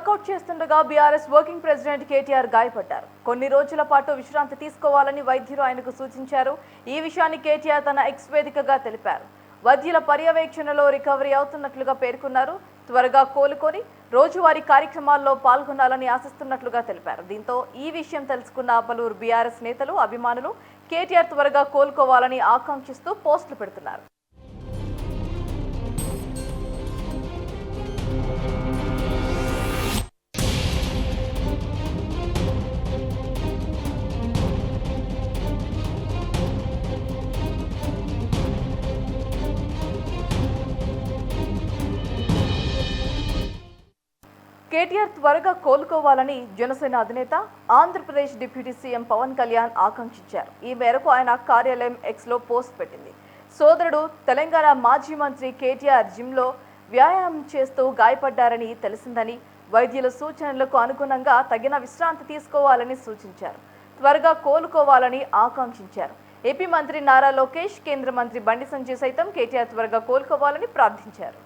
Work out చేస్తుండగా BRS working president KTR గాయపడ్డారు. కొన్ని రోజుల పాటు విశ్రాంతి తీసుకోవాలని వైద్యులు ఆయనకు సూచించారు. ఈ విషయాన్ని కేటీఆర్ తన ఎక్స్ వేదికగా తెలిపారు. వైద్యుల పర్యవేక్షణలో రికవరీ అవుతున్నట్లుగా పేర్కొన్నారు. త్వరగా కోలుకొని రోజువారీ కార్యక్రమాల్లో పాల్గొనాలని ఆశిస్తున్నట్లుగా తెలిపారు. దీంతో ఈ విషయం తెలుసుకున్న పలువురు బీఆర్ఎస్ నేతలు, అభిమానులు కేటీఆర్ త్వరగా కోలుకోవాలని ఆకాంక్షిస్తూ పోస్టులు పెడుతున్నారు. కేటీఆర్ త్వరగా కోలుకోవాలని జనసేన అధినేత, ఆంధ్రప్రదేశ్ డిప్యూటీ సీఎం పవన్ కళ్యాణ్ ఆకాంక్షించారు. ఈ మేరకు ఆయన కార్యాలయం ఎక్స్లో పోస్ట్ పెట్టింది. సోదరుడు తెలంగాణ మాజీ మంత్రి కేటీఆర్ జిమ్లో వ్యాయామం చేస్తూ గాయపడ్డారని తెలిసిందని, వైద్యుల సూచనలకు అనుగుణంగా తగిన విశ్రాంతి తీసుకోవాలని సూచించారు. త్వరగా కోలుకోవాలని ఆకాంక్షించారు. ఏపీ మంత్రి నారా లోకేష్, కేంద్ర మంత్రి బండి సంజయ్ సైతం కేటీఆర్ త్వరగా కోలుకోవాలని ప్రార్థించారు.